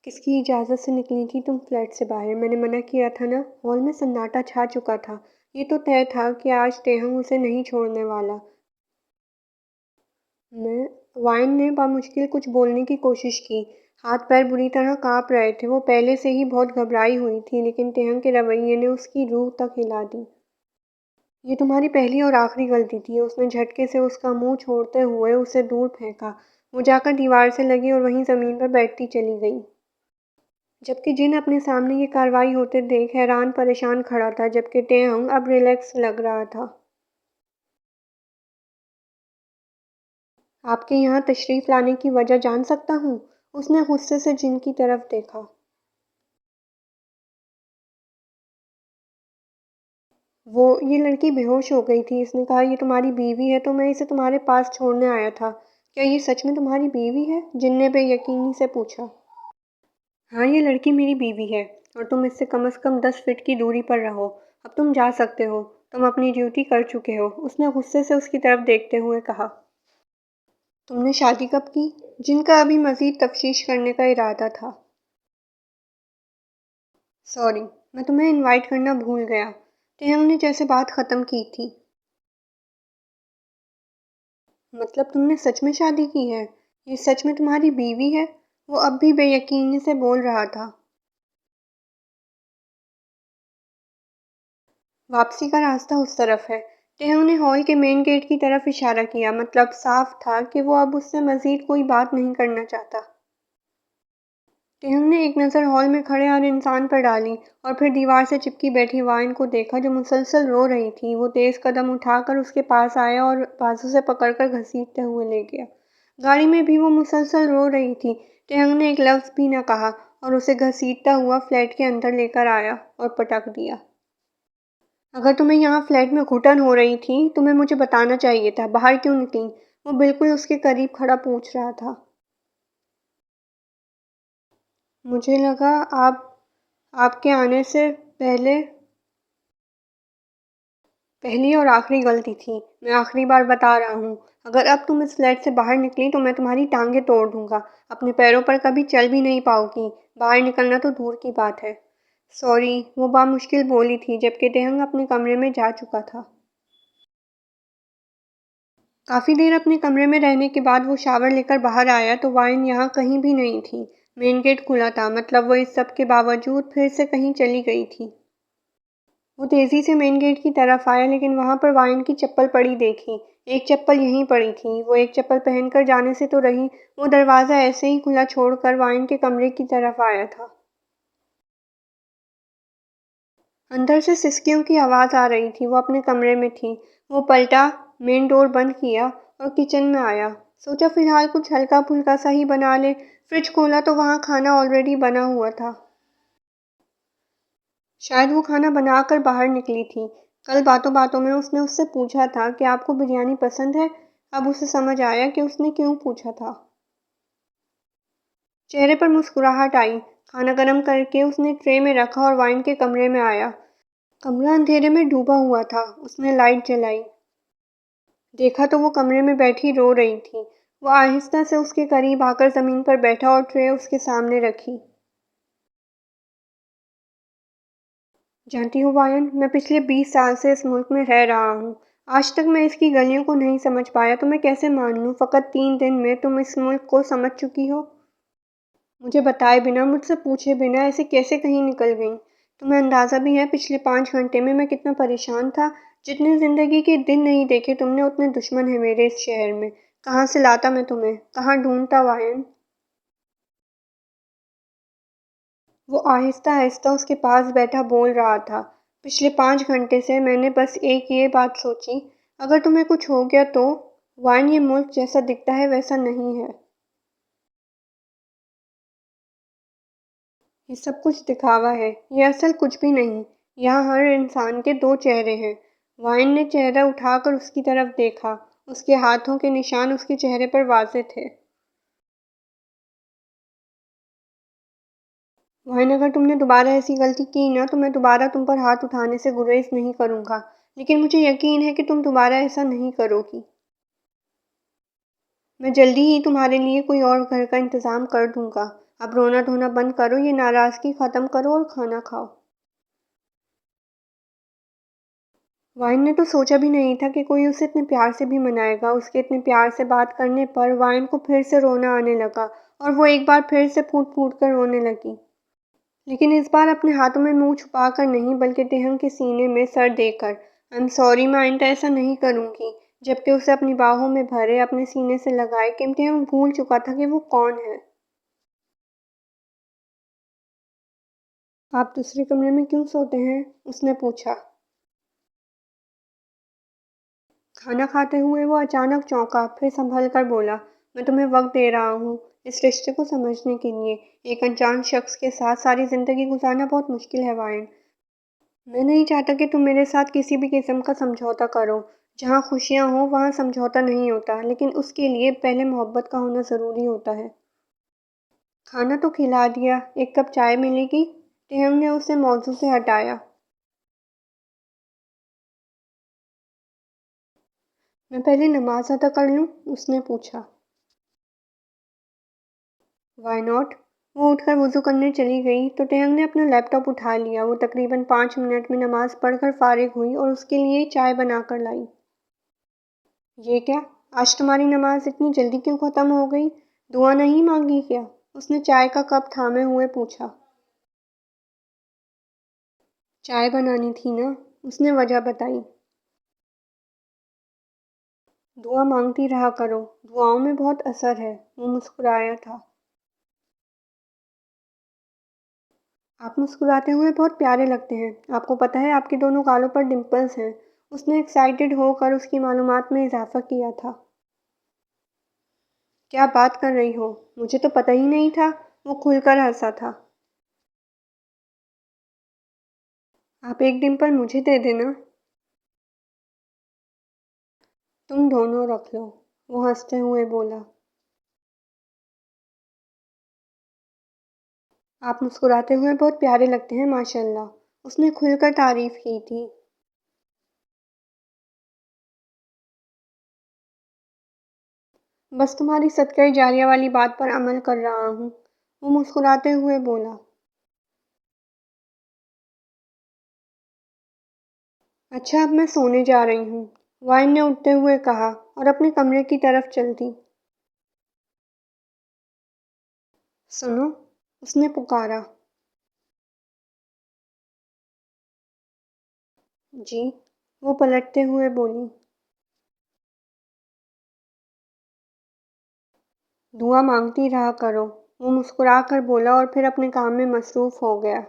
کس کی اجازت سے نکلی تھی تم فلیٹ سے باہر؟ میں نے منع کیا تھا نا۔ ہال میں سناٹا چھا چکا تھا۔ یہ تو طے تھا کہ آج تیہنگ اسے نہیں چھوڑنے والا۔ میں وائن نے بامشکل کچھ بولنے کی کوشش کی۔ ہاتھ پیر بری طرح کانپ رہے تھے۔ وہ پہلے سے ہی بہت گھبرائی ہوئی تھی، لیکن تیہنگ کے رویے نے اس کی روح تک ہلا دی۔ یہ تمہاری پہلی اور آخری غلطی تھی۔ اس نے جھٹکے سے اس کا منہ چھوڑتے ہوئے اسے دور پھینکا۔ وہ جا کر دیوار سے لگی اور وہیں زمین پر بیٹھتی چلی گئی۔ جبکہ جن اپنے سامنے یہ کارروائی ہوتے دیکھ حیران پریشان کھڑا تھا، جبکہ تیہنگ اب ریلیکس لگ رہا تھا۔ آپ کے یہاں تشریف لانے کی وجہ جان سکتا ہوں؟ اس نے غصے سے جن کی طرف دیکھا۔ یہ لڑکی بے ہوش ہو گئی تھی۔ اس نے کہا، یہ تمہاری بیوی ہے تو میں اسے تمہارے پاس چھوڑنے آیا تھا۔ کیا یہ سچ میں تمہاری بیوی ہے؟ جن نے بے یقینی سے پوچھا۔ ہاں، یہ لڑکی میری بیوی ہے، اور تم اس سے کم 10 فٹ کی دوری پر رہو۔ اب تم جا سکتے ہو۔ تم اپنی ڈیوٹی کر چکے ہو، اس نے غصے سے اس کی طرف دیکھتے ہوئے کہا۔ تم نے شادی کب کی؟ جن کا ابھی مزید تفتیش کرنے کا ارادہ تھا۔ سوری، میں تمہیں انوائٹ کرنا بھول گیا۔ تیہنگ نے جیسے بات ختم کی تھی۔ مطلب تم نے سچ میں شادی کی ہے؟ یہ سچ میں تمہاری بیوی ہے؟ وہ اب بھی بے یقینی سے بول رہا تھا۔ واپسی کا راستہ اس طرف ہے۔ تیہنگ نے ہال کے مین گیٹ کی طرف اشارہ کیا، مطلب صاف تھا کہ وہ اب اس سے مزید کوئی بات نہیں کرنا چاہتا۔ تیہنگ نے ایک نظر ہال میں کھڑے ہر انسان پر ڈالی اور پھر دیوار سے چپکی بیٹھی وائن کو دیکھا جو مسلسل رو رہی تھی۔ وہ تیز قدم اٹھا کر اس کے پاس آیا اور بازو سے پکڑ کر گھسیٹتے ہوئے لے گیا۔ گاڑی میں بھی وہ مسلسل رو رہی تھی۔ تیہنگ نے ایک لفظ بھی نہ کہا اور اسے گھسیٹتا ہوا فلیٹ کے اندر لے کر آیا اور پٹک دیا۔ اگر تمہیں یہاں فلیٹ میں گھٹن ہو رہی تھی، تمہیں مجھے بتانا چاہیے تھا۔ باہر کیوں نکلی؟ وہ بالکل اس کے قریب کھڑا پوچھ رہا تھا۔ مجھے لگا آپ کے آنے سے پہلی اور آخری غلطی تھی۔ میں آخری بار بتا رہا ہوں، اگر اب تم اس فلیٹ سے باہر نکلی تو میں تمہاری ٹانگیں توڑ دوں گا۔ اپنے پیروں پر کبھی چل بھی نہیں پاؤ گی۔ باہر نکلنا تو دور کی بات ہے۔ سوری، وہ بامشکل بولی تھی، جبکہ تیہنگ اپنے کمرے میں جا چکا تھا۔ کافی دیر اپنے کمرے میں رہنے کے بعد وہ شاور لے کر باہر آیا تو وائن یہاں کہیں بھی نہیں تھی۔ مین گیٹ کھلا تھا، مطلب وہ اس سب کے باوجود پھر سے کہیں چلی گئی تھی۔ وہ تیزی سے مین گیٹ کی طرف آیا، لیکن وہاں پر وائن کی چپل پڑی دیکھی۔ ایک چپل یہیں پڑی تھی۔ وہ ایک چپل پہن کر جانے سے تو رہی، وہ دروازہ ایسے ہی کھلا چھوڑ کر وائن کے کمرے کی طرف آیا تھا۔ اندر سے سسکیوں کی آواز آ رہی تھی۔ وہ اپنے کمرے میں تھی۔ وہ پلٹا، مین ڈور بند کیا اور کچن میں آیا۔ سوچا فی الحال کچھ ہلکا پھلکا سا ہی بنا لے۔ فریج کھولا تو وہاں کھانا آلریڈی بنا ہوا تھا۔ شاید وہ کھانا بنا کر باہر نکلی تھی۔ کل باتوں باتوں میں اس نے اس سے پوچھا تھا کہ آپ کو بریانی پسند ہے۔ اب اسے سمجھ آیا کہ اس نے کیوں پوچھا تھا۔ چہرے پر مسکراہٹ آئی۔ کھانا گرم کر کے اس نے ٹرے میں رکھا اور وائن کے کمرے میں آیا۔ کمرہ اندھیرے میں ڈوبا ہوا تھا۔ اس نے لائٹ جلائی۔ دیکھا تو وہ کمرے میں بیٹھی رو رہی تھی۔ وہ آہستہ سے اس کے قریب آ کر زمین پر بیٹھا اور ٹرے اس کے سامنے رکھی۔ جانتی ہو وائن، میں پچھلے 20 سال سے اس ملک میں رہ رہا ہوں۔ آج تک میں اس کی گلیوں کو نہیں سمجھ پایا، تو میں کیسے مان لوں فقط 3 دن میں تم اس ملک کو سمجھ چکی ہو؟ مجھے بتائے بنا، مجھ سے پوچھے بنا ایسے کیسے کہیں نکل گئیں؟ تمہیں اندازہ بھی ہے پچھلے 5 گھنٹے میں کتنا پریشان تھا؟ جتنے زندگی کے دن نہیں دیکھے تم نے، اتنے دشمن ہیں میرے اس شہر میں۔ کہاں سے لاتا میں تمہیں؟ کہاں ڈھونڈتا وائن؟ وہ آہستہ آہستہ اس کے پاس بیٹھا بول رہا تھا۔ پچھلے 5 گھنٹے سے میں نے بس ایک یہ بات سوچی، اگر تمہیں کچھ ہو گیا تو؟ وائن، یہ ملک جیسا دکھتا ہے ویسا نہیں ہے۔ یہ سب کچھ دکھاوا ہے، یہ اصل کچھ بھی نہیں۔ یہاں ہر انسان کے 2 چہرے ہیں۔ وائن نے چہرہ اٹھا کر اس کی طرف دیکھا۔ اس کے ہاتھوں کے نشان اس کے چہرے پر واضح تھے۔ وائن، اگر تم نے دوبارہ ایسی غلطی کی نا تو میں دوبارہ تم پر ہاتھ اٹھانے سے گریز نہیں کروں گا، لیکن مجھے یقین ہے کہ تم دوبارہ ایسا نہیں کرو گی۔ میں جلدی ہی تمہارے لیے کوئی اور گھر کا انتظام کر دوں گا۔ اب رونا دھونا بند کرو، یہ ناراضگی ختم کرو اور کھانا کھاؤ۔ وائن نے تو سوچا بھی نہیں تھا کہ کوئی اسے اتنے پیار سے بھی منائے گا۔ اس کے اتنے پیار سے بات کرنے پر وائن کو پھر سے رونا آنے لگا اور وہ ایک بار پھر سے پھوٹ پھوٹ کر رونے لگی، لیکن اس بار اپنے ہاتھوں میں منہ چھپا کر نہیں بلکہ تہنگ کے سینے میں سر دے کر۔ "آئی ایم سوری، میں آئندہ ایسا نہیں کروں گی"، جبکہ اسے اپنی باہوں میں بھرے اپنے سینے سے لگائے کہ تہنگ بھول چکا تھا کہ وہ کون ہے۔ "آپ دوسرے کمرے میں کیوں سوتے ہیں؟" اس نے پوچھا۔ کھانا کھاتے ہوئے وہ اچانک چونکا، پھر سنبھل کر بولا، "میں تمہیں وقت دے رہا ہوں اس رشتے کو سمجھنے کے لیے۔ ایک انجان شخص کے ساتھ ساری زندگی گزارنا بہت مشکل ہے وائن۔ میں نہیں چاہتا کہ تم میرے ساتھ کسی بھی قسم کا سمجھوتا کرو۔ جہاں خوشیاں ہوں وہاں سمجھوتا نہیں ہوتا، لیکن اس کے لیے پہلے محبت کا ہونا ضروری ہوتا ہے"۔ "کھانا تو کھلا دیا، ایک کپ چائے ملے گی"، تہنگ نے اسے موضوع سے ہٹایا۔ "میں پہلے نماز ادا کر لوں"، اس نے پوچھا۔ "Why not". وہ اٹھ کر وضو کرنے چلی گئی تو تہنگ نے اپنا لیپ ٹاپ اٹھا لیا۔ وہ تقریباً 5 منٹ میں نماز پڑھ کر فارغ ہوئی اور اس کے لیے چائے بنا کر لائی۔ "یہ کیا؟ آج تمہاری نماز اتنی جلدی کیوں ختم ہو گئی؟ دعا نہیں مانگی کیا؟" اس نے چائے کا کپ تھامے ہوئے پوچھا۔ "چائے بنانی تھی نا"، اس نے وجہ بتائی۔ "دعا مانگتی رہا کرو، دعاؤں میں بہت اثر ہے"، وہ مسکرایا تھا۔ "آپ مسکراتے ہوئے بہت پیارے لگتے ہیں۔ آپ کو پتہ ہے آپ کے دونوں گالوں پر ڈمپلز ہیں"، اس نے ایکسائٹڈ ہو کر اس کی معلومات میں اضافہ کیا تھا۔ "کیا بات کر رہی ہو؟ مجھے تو پتہ ہی نہیں تھا"، وہ کھل کر ہنسا تھا۔ "آپ ایک ڈمپل مجھے دے دینا"۔ "تم دونوں رکھ لو"، وہ ہنستے ہوئے بولا۔ "آپ مسکراتے ہوئے بہت پیارے لگتے ہیں ماشاءاللہ"، اس نے کھل کر تعریف کی تھی۔ "بس تمہاری صدقہ جاریہ والی بات پر عمل کر رہا ہوں"، وہ مسکراتے ہوئے بولا۔ "اچھا اب میں سونے جا رہی ہوں"، وائن نے اٹھتے ہوئے کہا اور اپنے کمرے کی طرف چل دی۔ "سنو"، اس نے پکارا۔ "جی"، وہ پلٹتے ہوئے بولی۔ "دعا مانگتی رہا کرو"، وہ مسکرا کر بولا اور پھر اپنے کام میں مصروف ہو گیا۔